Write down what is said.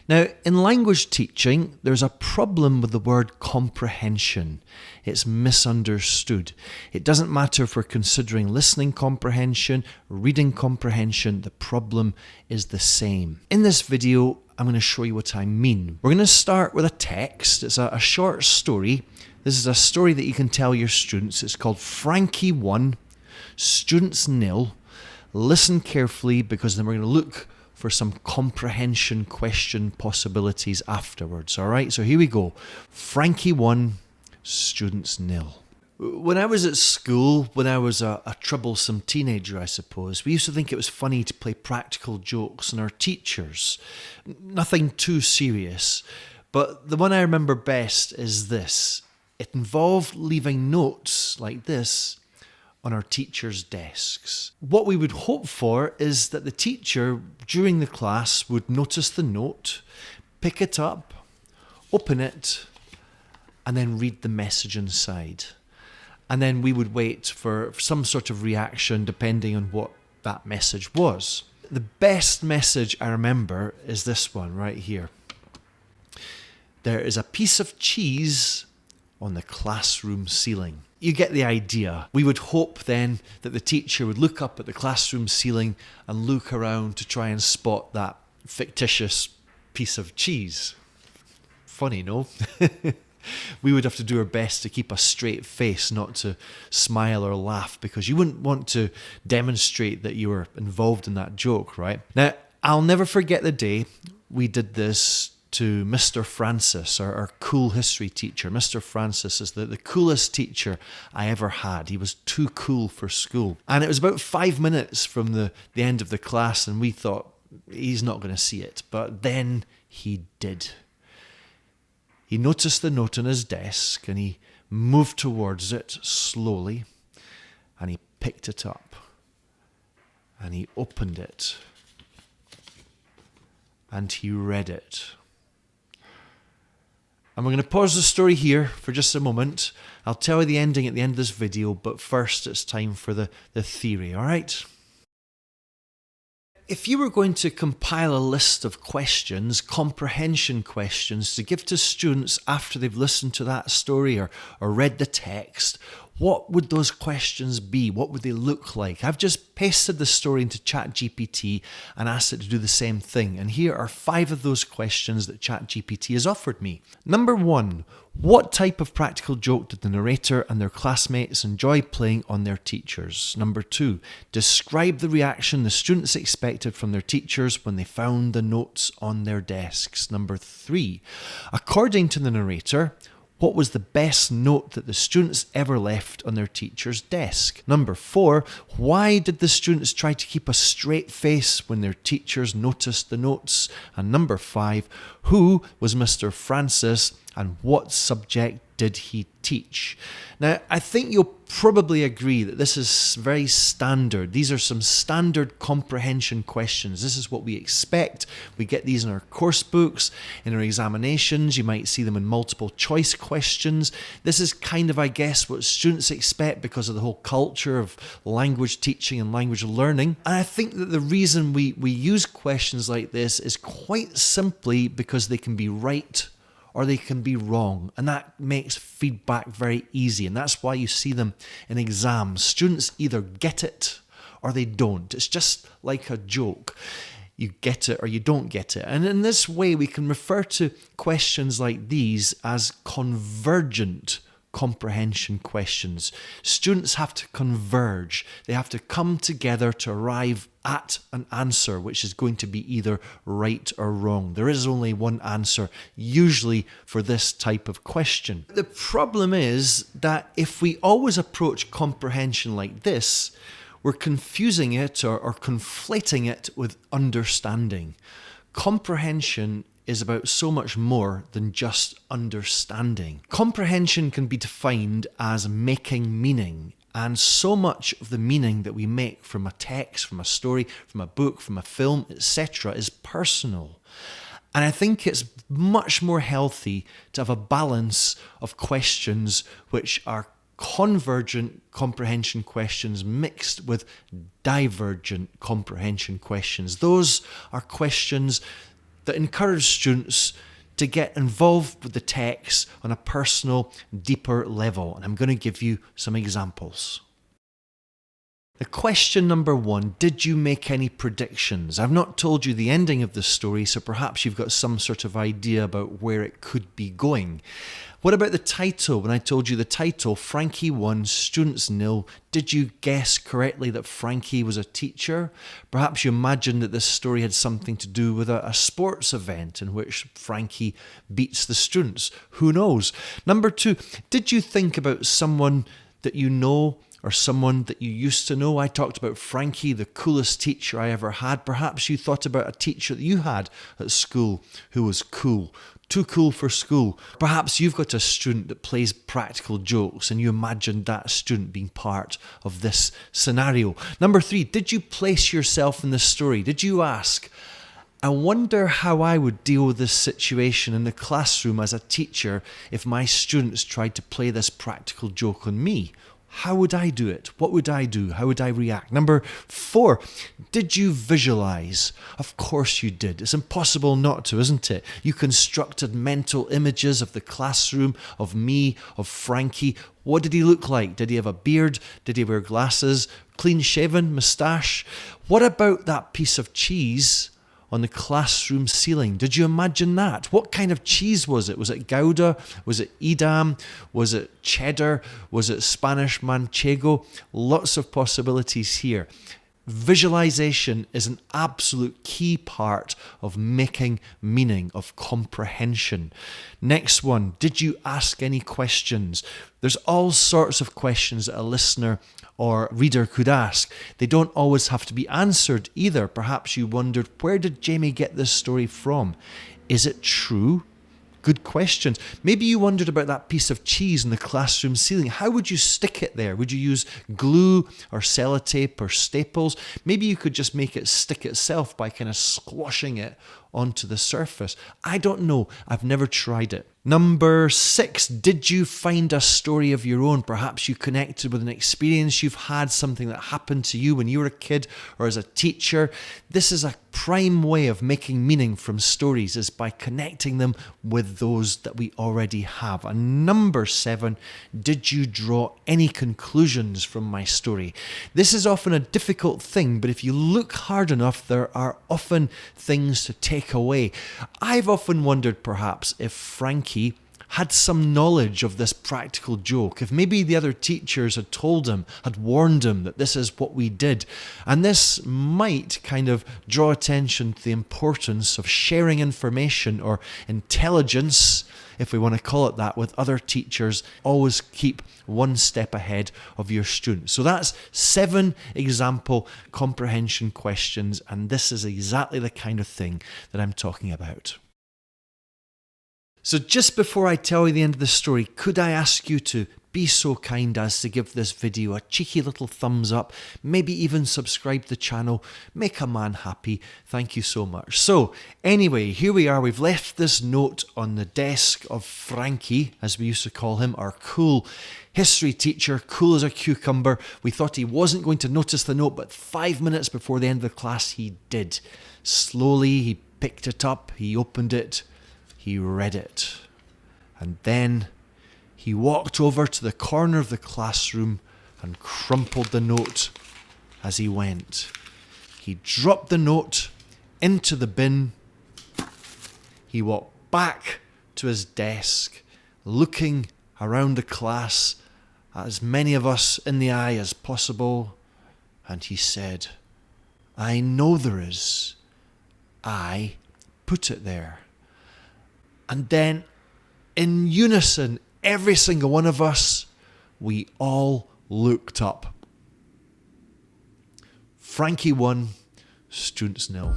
Now, in language teaching, there's a problem with the word comprehension. It's misunderstood. It doesn't matter if we're considering listening comprehension, reading comprehension, the problem is the same. In this video, I'm going to show you what I mean. We're going to start with a text. It's a short story. This is a story that you can tell your students. It's called Frankie 1, Students 0. Listen carefully because then we're going to look for some comprehension question possibilities afterwards. All right, so here we go. Frankie 1, Students 0. When I was at school, when I was a troublesome teenager, I suppose, we used to think it was funny to play practical jokes on our teachers. Nothing too serious, but the one I remember best is this. It involved leaving notes like this on our teachers' desks. What we would hope for is that the teacher during the class would notice the note, pick it up, open it, and then read the message inside. And then we would wait for some sort of reaction depending on what that message was. The best message I remember is this one right here. There is a piece of cheese on the classroom ceiling. You get the idea. We would hope then that the teacher would look up at the classroom ceiling and look around to try and spot that fictitious piece of cheese. Funny, no? We would have to do our best to keep a straight face, not to smile or laugh, because you wouldn't want to demonstrate that you were involved in that joke, right? Now, I'll never forget the day we did this to Mr. Francis, our cool history teacher. Mr. Francis is the coolest teacher I ever had. He was too cool for school. And it was about 5 minutes from the end of the class, and we thought, he's not going to see it. But then he did. He noticed the note on his desk, and he moved towards it slowly, and he picked it up, and he opened it, and he read it. And we're going to pause the story here for just a moment. I'll tell you the ending at the end of this video, but first it's time for the theory, all right? If you were going to compile a list of questions, comprehension questions, to give to students after they've listened to that story or read the text, what would those questions be? What would they look like? I've just pasted the story into ChatGPT and asked it to do the same thing. And here are 5 of those questions that ChatGPT has offered me. Number 1, what type of practical joke did the narrator and their classmates enjoy playing on their teachers? Number 2, describe the reaction the students expected from their teachers when they found the notes on their desks. Number 3, according to the narrator, what was the best note that the students ever left on their teacher's desk? Number 4, why did the students try to keep a straight face when their teachers noticed the notes? And number 5, who was Mr. Francis and what subject did he teach? Now, I think you'll probably agree that this is very standard. These are some standard comprehension questions. This is what we expect. We get these in our course books, in our examinations. You might see them in multiple choice questions. This is kind of, I guess, what students expect because of the whole culture of language teaching and language learning. And I think that the reason we use questions like this is quite simply because they can be right or they can be wrong, and that makes feedback very easy, and that's why you see them in exams. Students either get it or they don't. It's just like a joke. You get it or you don't get it. And in this way, we can refer to questions like these as convergent comprehension questions. Students have to converge. They have to come together to arrive at an answer which is going to be either right or wrong. There is only one answer, usually for this type of question. The problem is that if we always approach comprehension like this, we're confusing it or conflating it with understanding. Comprehension is about so much more than just understanding. Comprehension can be defined as making meaning, and so much of the meaning that we make from a text, from a story, from a book, from a film, etc. is personal. And I think it's much more healthy to have a balance of questions which are convergent comprehension questions mixed with divergent comprehension questions. Those are questions that encourage students to get involved with the text on a personal, deeper level. And I'm going to give you some examples. The question number 1, did you make any predictions? I've not told you the ending of the story, so perhaps you've got some sort of idea about where it could be going. What about the title? When I told you the title, Frankie 1, Students 0, did you guess correctly that Frankie was a teacher? Perhaps you imagined that this story had something to do with a sports event in which Frankie beats the students. Who knows? Number 2, did you think about someone that you know or someone that you used to know? I talked about Frankie, the coolest teacher I ever had. Perhaps you thought about a teacher that you had at school who was cool. Too cool for school. Perhaps you've got a student that plays practical jokes and you imagined that student being part of this scenario. Number 3, did you place yourself in the story? Did you ask, I wonder how I would deal with this situation in the classroom as a teacher if my students tried to play this practical joke on me? How would I do it? What would I do? How would I react? Number 4, did you visualize? Of course you did. It's impossible not to, isn't it? You constructed mental images of the classroom, of me, of Frankie. What did he look like? Did he have a beard? Did he wear glasses? Clean shaven? Moustache? What about that piece of cheese on the classroom ceiling? Did you imagine that? What kind of cheese was it? Was it Gouda? Was it Edam? Was it cheddar? Was it Spanish manchego? Lots of possibilities here. Visualization is an absolute key part of making meaning, of comprehension. Next one, did you ask any questions? There's all sorts of questions that a listener or reader could ask. They don't always have to be answered either. Perhaps you wondered, where did Jamie get this story from? Is it true? Good questions. Maybe you wondered about that piece of cheese in the classroom ceiling. How would you stick it there? Would you use glue or sellotape or staples? Maybe you could just make it stick itself by kind of squashing it onto the surface. I don't know. I've never tried it. Number 6, did you find a story of your own? Perhaps you connected with an experience you've had, something that happened to you when you were a kid or as a teacher. This is a prime way of making meaning from stories, is by connecting them with those that we already have. And number 7, did you draw any conclusions from my story? This is often a difficult thing, but if you look hard enough, there are often things to take away. I've often wondered perhaps if Frankie had some knowledge of this practical joke, if maybe the other teachers had told him, had warned him that this is what we did. And this might kind of draw attention to the importance of sharing information or intelligence, if we want to call it that, with other teachers. Always keep one step ahead of your students. So that's 7 example comprehension questions, and this is exactly the kind of thing that I'm talking about. So just before I tell you the end of the story, could I ask you to be so kind as to give this video a cheeky little thumbs up, maybe even subscribe to the channel, make a man happy. Thank you so much. So anyway, here we are. We've left this note on the desk of Frankie, as we used to call him, our cool history teacher, cool as a cucumber. We thought he wasn't going to notice the note, but 5 minutes before the end of the class, he did. Slowly, he picked it up, he opened it, he read it, and then he walked over to the corner of the classroom and crumpled the note as he went. He dropped the note into the bin. He walked back to his desk, looking around the class at as many of us in the eye as possible, and he said, I know there is. I put it there. And then, in unison, every single one of us, we all looked up. Frankie 1, Students 0.